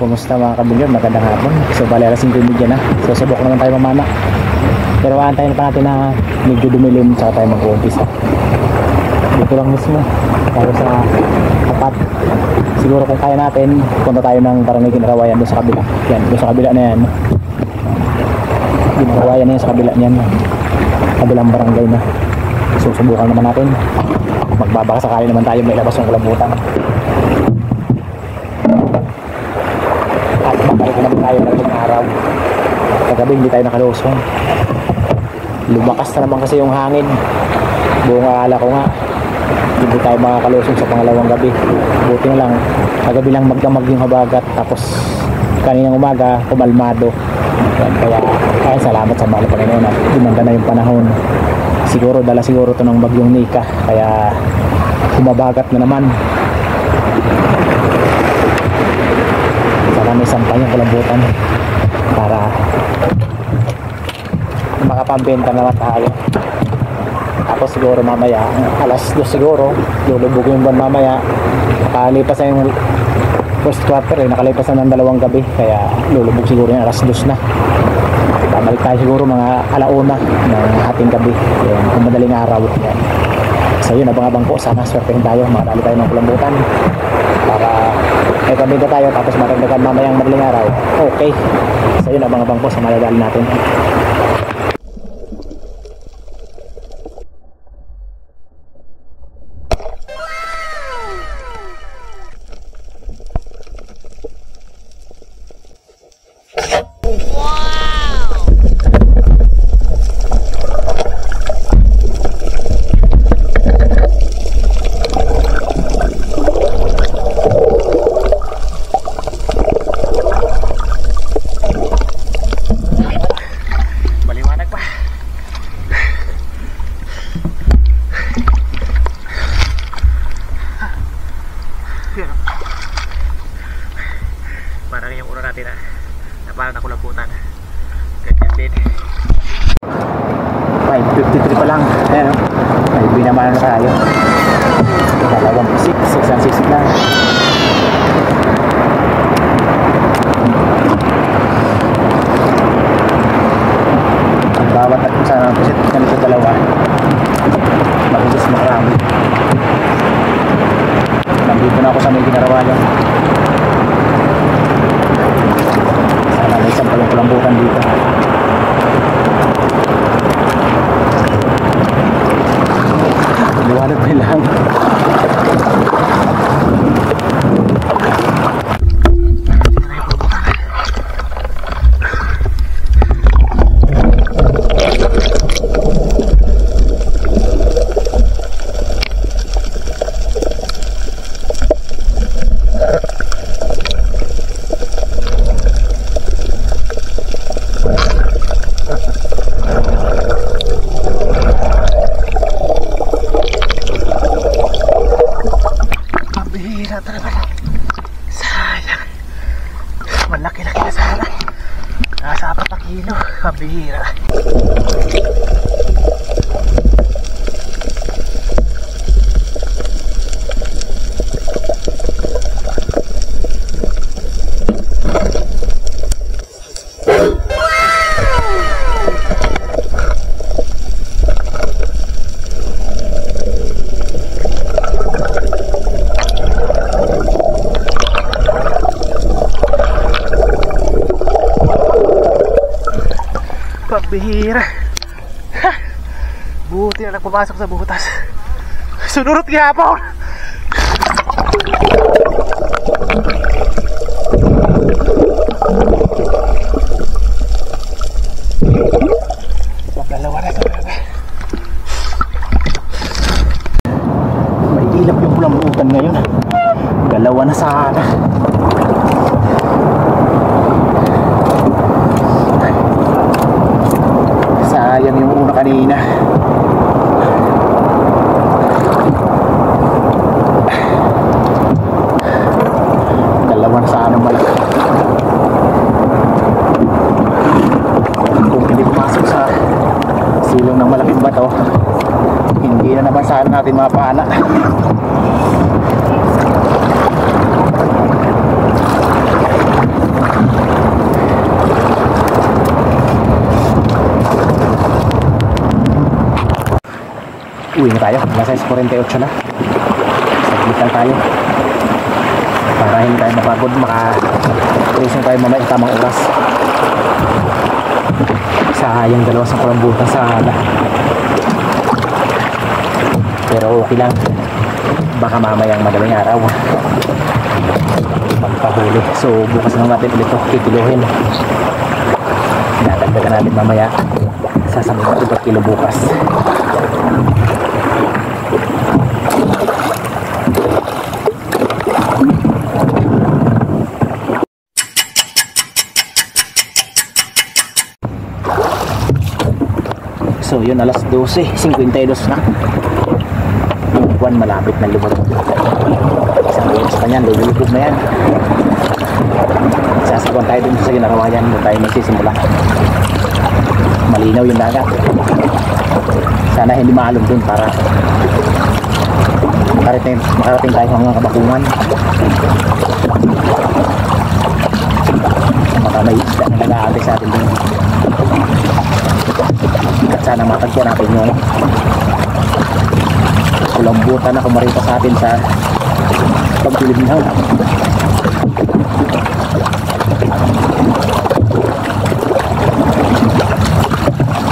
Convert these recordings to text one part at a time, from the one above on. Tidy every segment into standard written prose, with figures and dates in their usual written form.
Kumusta mga kabilyon? Magandang hapon. So bali alas 5:30 na. So subok naman tayo mamana. Pero aantayin pa natin na medyo dumilim saka tayo mag-uumpisa. Dito lang mismo. Tayo sa tapat. Siguro kung kaya natin, punta tayo ng Barangay Ginarawayan doon sa kabila. Yan, doon sa kabila na yan. Ginarawayan na yan sa kabila niyan. Kabilang barangay na. So subukan naman natin. Magbabaka sakali naman tayo may labas ng kulambutan. At babalik naman tayo ng araw. Kagabi hindi tayo nakalusong. Lumakas na naman kasi yung hangin. Buong akala ko nga hindi tayo makakalusong sa pangalawang gabi. Buti na lang kagabi lang magdamag yung habagat. Tapos kaninang umaga kumalmado. Kaya salamat sa mahal Panginoon at gumanda na yung panahon. Siguro dala siguro to ng bagyong Nika kaya kumabagat na naman. Sana may sampay yung kulambutan para makapambenta naman tayo. Tapos siguro mamaya alas 2 siguro lulubog yung buwan mamaya. Nakalipas na yung first quarter nakalipas na ng 2 gabi kaya lulubog siguro yung alas 2 na. Balik tayo siguro mga alauna ng ating gabi yung madaling araw yan. So yun, abang-abang po, sana swertein tayo, makadali tayo ng kulambutan para may pambenta tayo tapos maragdagan mamayang madaling araw. Okay, so yun, abang-abang po sa maladali natin. Parang yung una natin na parang nakulambutan. Ganyan din. 5:53 pa lang. Ayan o. Ay, binamana na tayo. 6:06 lang. Ang bawat at kung saan ang pusit ganito dalawa. Mabilis marami. Nandito na ako sa may Ginarawayan. May isang palong kulambutan dito. Liwanag na lang. Sayang. Malaki-laki na sana. Nasa 4 na kilo. Kabihira. Pambihira. Buti na nagpumasok sa butas. Sunurot gihapon. Dalawa na ito. May ilap yung kulambutan ngayon. Dalawa na sana. Sayang yung una kanina. Dalawa na sana malaki. Kung hindi pumasok sa silong ng malaking bato, hindi na naman sana natin mapana. Uwi na tayo. Nasa 48 na. Saglit lang tayo. Para hindi tayo mapagod. Maka-cruising tayo mamaya sa tamang oras. Sayang dalawa sa kulambutan sa hala. Pero okay lang. Baka mamayang madaling araw magpahuli. So bukas lang natin ulit ito kikiluhin. Dadagdagan natin mamaya. Sasabihin natin per kilo bukas. So yun, alas 12:52 na. Yung buwan malapit na lumabog. Isang oras pa yan, lulubog na yan. Sasaguan tayo dun sa Ginarawayan. Doon tayo magsisimula. Malinaw yung dagat. Sana hindi maalog dun para makarating tayo hanggang Kabakungan. Baka may isda na nag-aantay sa atin dun. At sana matagpuan natin yung kulambutan na kumarita sa atin sa pagpilibinaw.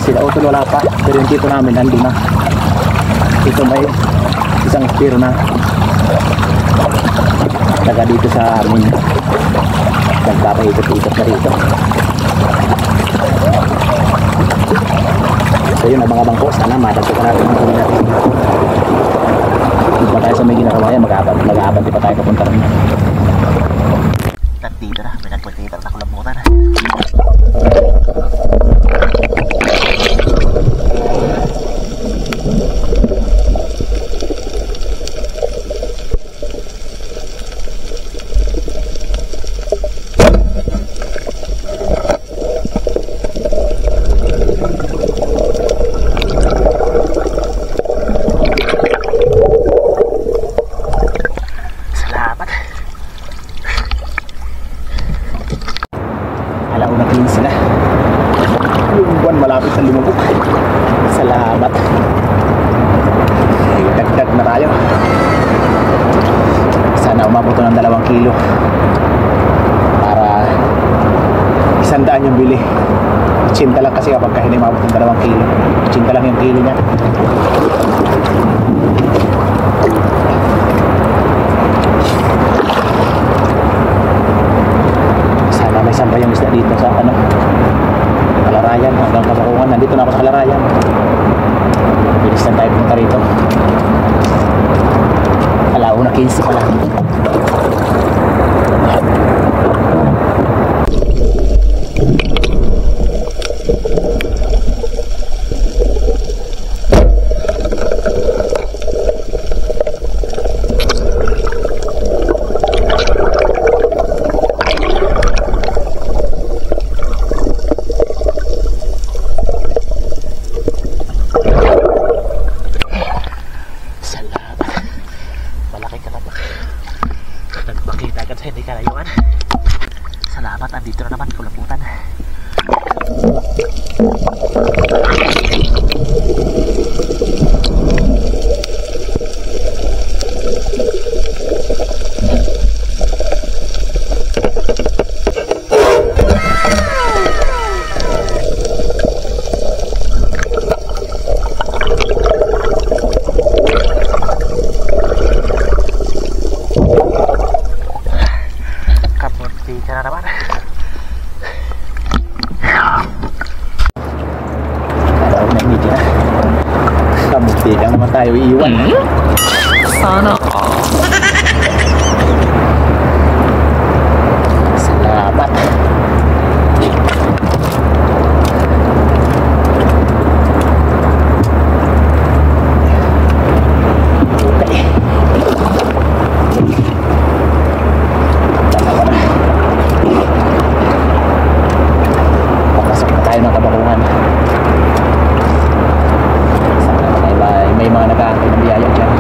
Sila utol wala pa, pero yung tito namin andi na. Ito may isang tiro na taga dito sa amin, nagpapaikot-ikot na rito. So yun, mga bangko, sana madagdagan natin ang kunin natin. Kung pa tayo sa may Ginarawayan, mag-aabanti pa tayo papunta rin. Nandito na, may nagpagkita na kulambutan. Salamat. Dagdag na tayo. Sana umabot ng 2 kilo para 100 yung bili. 80 lang kasi kapag hindi umabot ng 2 kilo, 80 lang yung kilo niya. Sana may sampay yung isda dito sa Kalarayan hanggang Kabakungan. Nandito na ako sa Kalarayan. Bilis na tayo punta rito. Alauna 15 pa lang. Salamat, andito na naman kulambutan. Kapunti ka na naman. Kamuti lang naman tayo iiwan. Sana salamat. Okay. Papasok na tayo ng Kabakungan. May mga nag-aantay ng biyaya dyan.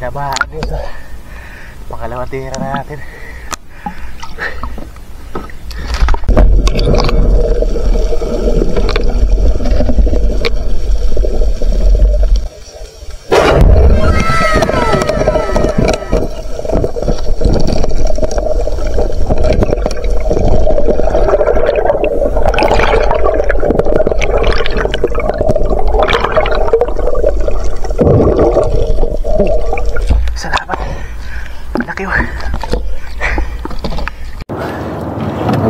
Kinabahan din sa pangalawang tira na natin.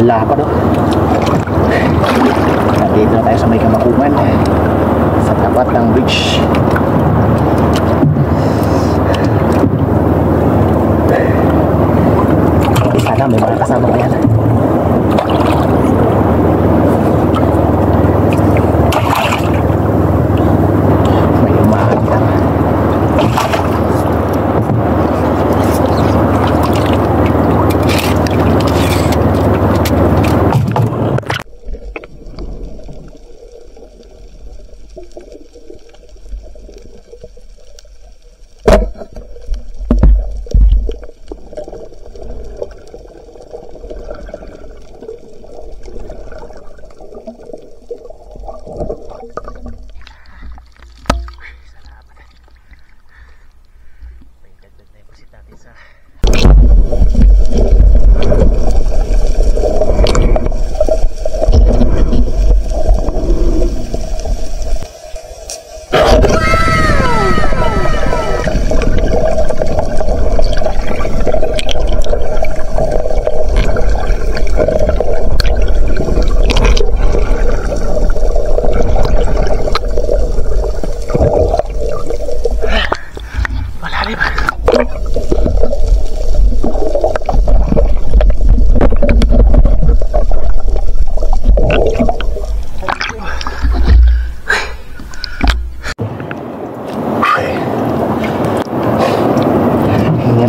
Lapad oh. Nandito na tayo sa may Kamakuman, sa tapat ng bridge. Sana may mga kasama pa yan. May umahan lang.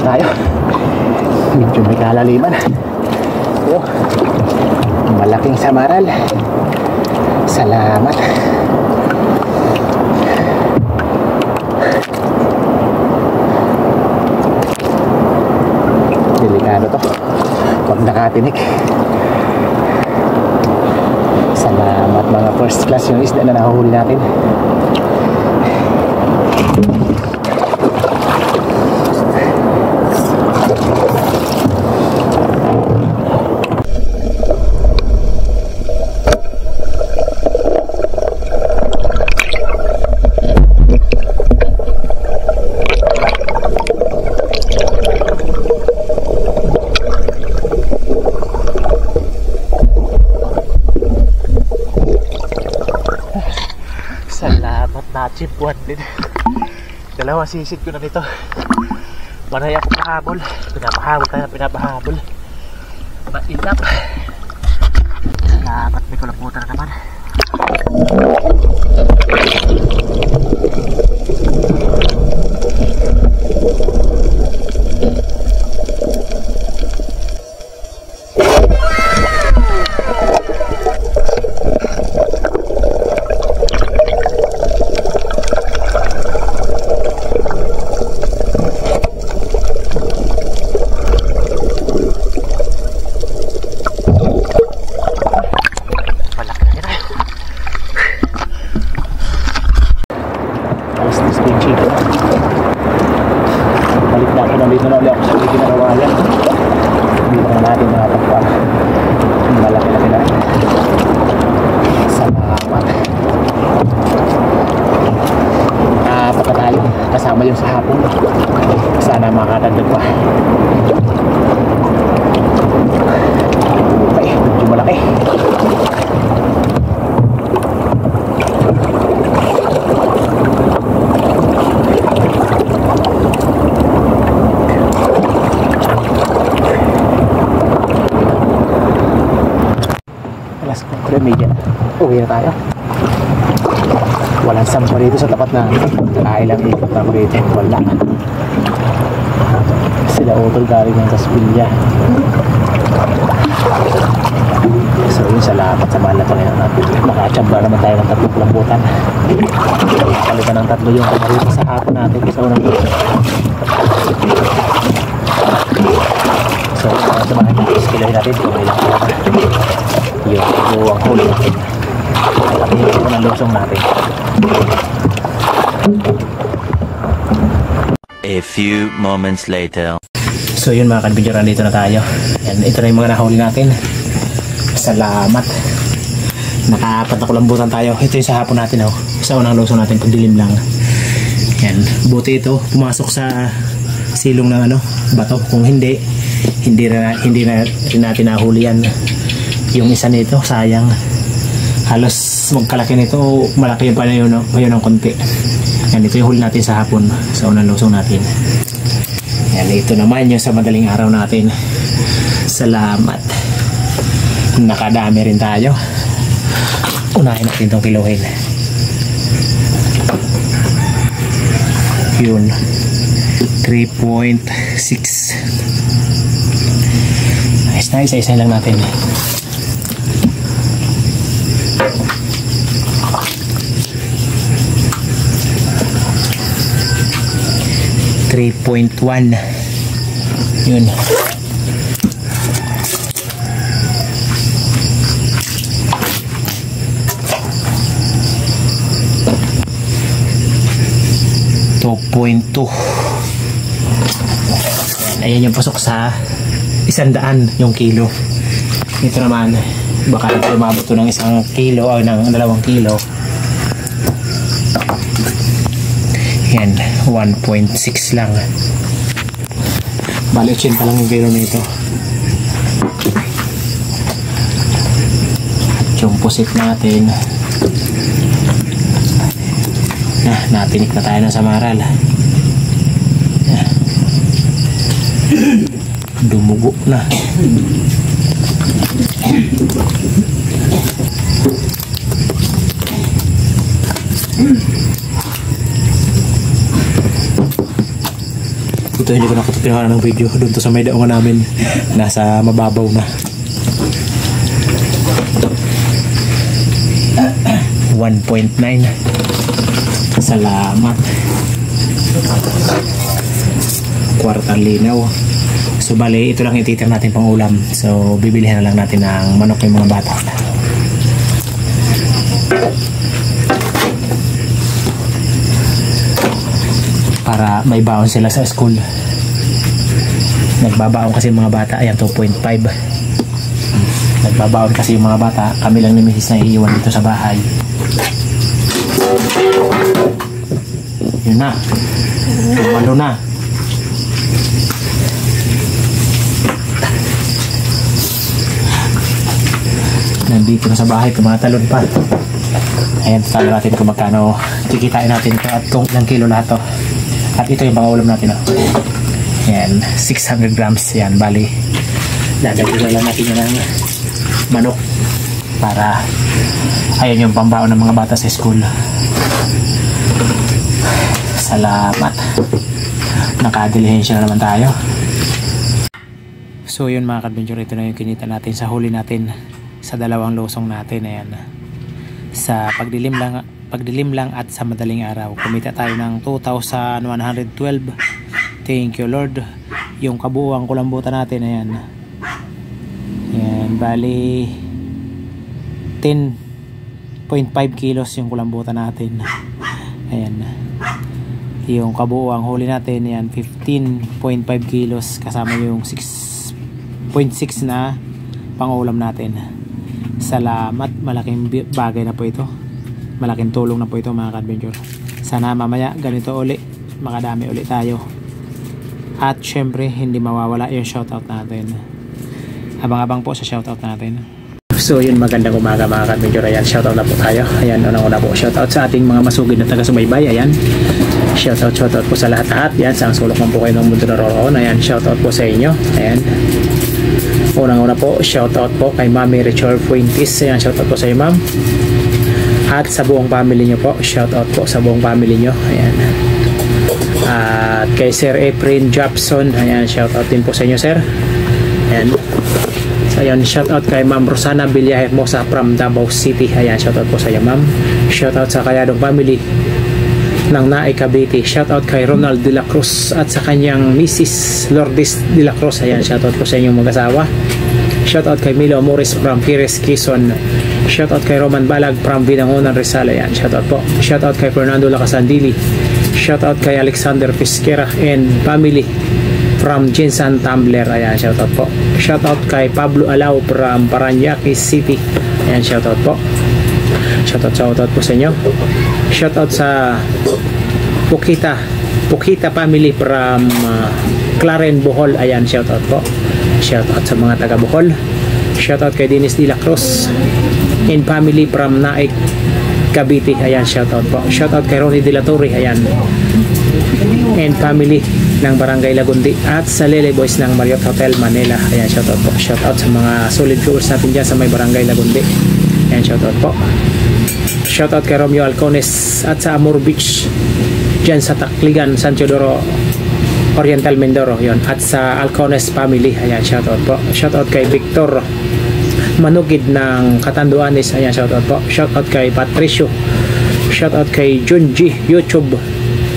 Tayo medyo may kalaliman. Oh, malaking samaral. Salamat. Delikado to pag nakatinik. Salamat mga first class yung isda na nahuhuli natin. Chipwan din. Dalawang sisid ko na nito. Panay ako pahabol. Pinapahabol tayo, pinapahabol. Mainap. Salamat, may kulaputan na naman. Dito na ulit ako sa ginagawayan. Dito na natin nakapagpa. Malaki-laki na. Salamat. Pagka tayo kasama yung sa hapon. Sana makakadagdag pa. Okay, medyo malaki. Media. Uwi na tayo. Walang sampa dito sa tapat na kailang ikot na ako dito. Wala. Sila utol galing ng Kaspilya. So yun, salamat sa mahal na Panginoon natin. Nakachamba naman tayo ng 3 kulambutan. Palitan ng 3 yung kamarito sa hapon natin sa unang lusong. So sa mga iskilahin natin kung ilang yung buwang huli natin at yung unang lusong natin. A few moments later. So yun mga kadbidyoran, dito na tayo. Yan, ito na yung mga nahuli natin. Salamat. Naka-4 na kulambutan tayo. Ito yung sa hapon natin, oh. Sa unang lusong natin, pagdilim lang. Yan, buti ito pumasok sa silong ng bato. Kung hindi na rin natin nahuli yan. Yung isa nito, sayang. Halos magkalaki nito, malaki pa na yun ng konti. Yan, ito yung huli natin sa hapon, sa unang lusong natin. Yan, ito naman yung sa madaling araw natin. Salamat. Nakadami rin tayo. Unahin natin itong kiluhin. Yun, 3.6. Nice na, isa-isa lang natin. .1 yun. .2. Ayan yung pasok sa 100 yung kilo. Ito naman baka umabot to ng 1 kilo o ng 2 kilo. Yan, 1.6 lang. Bali 80 lang yung kilo nito. At yung pusit natin, natinik na tayo ng samaral. Dumugo na. Ito hindi ko nakatutunan ng video. Doon to sa may daungan namin. Nasa mababaw na. 1.9. Salamat. Kwartang linaw. So bali, ito lang ititir natin pang ulam. So bibilihan na lang natin ng manok yung mga bata. Para may baon sila sa school. Nagbabaon kasi yung mga bata. Ayan, 2.5. Nagbabaon kasi yung mga bata. Kami lang ni Mrs. na iiwan dito sa bahay. Yun na. Tumalo na. Nandito na sa bahay. Tumatalon pa. Ayan, talo natin kung magkano kikitain natin ito at kung ilang kilo lahat to. At ito yung pangulam natin, oh. Yan, 600 grams. Yan, bali dadagdag lang natin yun ng manok para ayun yung pambaon ng mga bata sa school. Salamat. Nakadilihensya na naman tayo. So yun mga kadventure, ito na yung kinita natin sa huli natin sa 2 lusong natin. Ayan, sa pagdilim lang at sa madaling araw kumita tayo ng 2,112. Thank you Lord. Yung kabuuang kulambutan natin, ayan, bali 10.5 kilos yung kulambutan natin. Ayan, yung kabuuang huli natin, ayan, 15.5 kilos kasama yung 6.6 na pangulam natin. Salamat, malaking bagay na po ito. Malaking tulong na po ito mga ka-adventure. Sana mamaya ganito uli, makadami uli tayo. At syempre hindi mawawala yung shoutout natin. Abang-abang po sa shoutout natin. So yun, magandang umaga mga ka-adventure. Ayan, shoutout na po tayo. Ayan, unang-una po shoutout sa ating mga masugid na taga-subaybay. Ayan, shoutout po sa lahat-lahat. Ayan, sa sulok man po kayo ng mundo naroon. Ayan, shoutout po sa inyo. Ayan, unang-una po shoutout po kay Mami Richard Fuentes. Ayan, shoutout po sa iyo ma'am. At sa buong family nyo po, shout out po sa buong family nyo. Ayan. At kay Sir Efrain Jobson, ayan, shout out din po sa inyo sir. Ayan. So ayan, shoutout kay Ma'am Rosana Villahermosa from Davao City. Ayan, shoutout po sa iyo ma'am. Shoutout sa Kayadong family ng Naay Cavite. Shoutout kay Ronald de la Cruz at sa kanyang Mrs. Lourdes de la Cruz. Ayan, shoutout po sa inyong mag-asawa. Shoutout kay Milo Morris from Pires, Quezon. Shoutout kay Roman Balag from Binangonan, Rizal. Ayan, shoutout po. Shoutout kay Fernando Lacasandili. Shoutout kay Alexander Fisquera and family from Jinsan Tumbler. Ayan, shoutout po. Shoutout kay Pablo Alao from Paranaque City. Ayan, shoutout po. Shoutout po sa inyo. Shoutout sa Pukita family from Claren, Bohol. Ayan, shoutout po. Shoutout sa mga taga Bohol. Shoutout kay Dennis de la Cruz and family from Naik, Cavite. Ayan, shoutout po. Shoutout kay Ronnie de la Torre. Ayan, and family ng Barangay Lagundi at sa Lele Boys ng Marriott Hotel Manila. Ayan, shoutout po. Shoutout sa mga solid viewers natin dyan sa may Barangay Lagundi. Ayan, shoutout po. Shoutout kay Romeo Alcones at sa Amur Beach dyan sa Takligan, San Teodoro Oriental, Mindoro. Yun. At sa Alcones family. Ayan, shoutout po. Shoutout kay Victor Manugid ng Catanduanes. Ayan, shoutout po. Shoutout kay Patricio. Shoutout kay Junji YouTube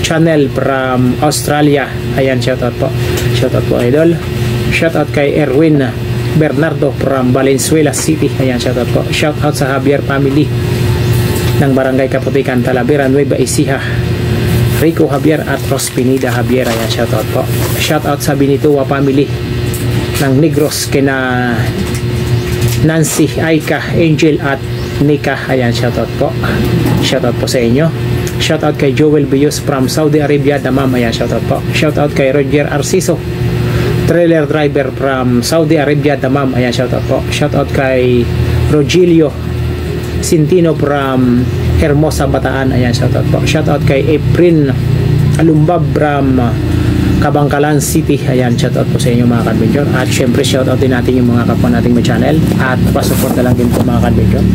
channel from Australia. Ayan, shoutout po. Shoutout po, idol. Shoutout kay Erwin Bernardo from Valenzuela City. Ayan, shoutout po. Shoutout sa Javier family ng Barangay Kaputikan, Talavera, Nueva Ecija. Rico Javier at Rospinida Javier. Ayan, shoutout po. Shoutout sa Binitua family ng Negros kina Nancy, Aika, Angel at Nika. Ayan, shoutout po. Shoutout po sa inyo. Shoutout kay Joel Bios from Saudi Arabia, Damam. Ayan, shoutout po. Shoutout kay Roger Arciso, trailer driver from Saudi Arabia, Damam. Ayan, shoutout po. Shoutout kay Rogelio Sintino from Hermosa, Bataan. Ayan, shoutout po. Shoutout kay Efrin Alumbab from Kabangkalan City. Ayan, shoutout po sa inyo mga ka-adventure. At syempre shoutout din natin yung mga kapwa nating may channel at pasupport na lang din po mga ka-adventure.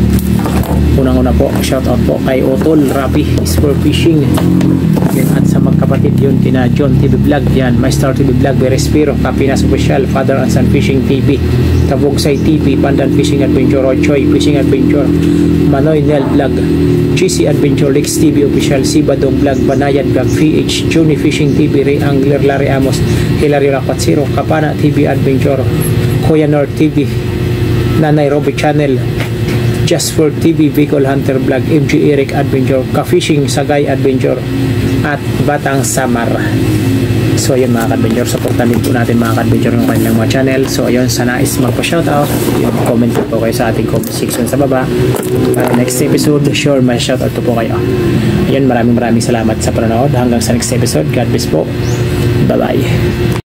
Unang-una po, shoutout po kay Otol Rapi Sport Fishing. Yan, at sa magkapatid yun kina John TV Vlog, yan, My Star TV Vlog, Berespiro, Kapinas Official, Father and Son Fishing TV, Tabugsay TV, Pandan Fishing Adventure, Rochoy Fishing Adventure, Manoy Nel Vlog, GC Adventure, Lex TV Official, Sibadong Vlog, Banayan Vlog, VH, Juni Fishing TV, Ray Angler, Larry Amos, Hilario Lapatsiro, Kapana TV Adventure, Kuya North TV, Nanay Robby Channel, Just for TV, Bicol Hunter Vlog, MG Eric Adventure, Ka-Fishing Sagay Adventure, at Batang Samar. So ayun mga ka-adventure, supportan din po natin mga ka-adventure ng kanilang mga channel. So ayun, sa nais magpa-shoutout, yung comment po kayo sa ating comment section sa baba. Next episode, sure may shoutout po kayo. Ayun, maraming salamat sa panonood. Hanggang sa next episode, God bless po. Bye bye.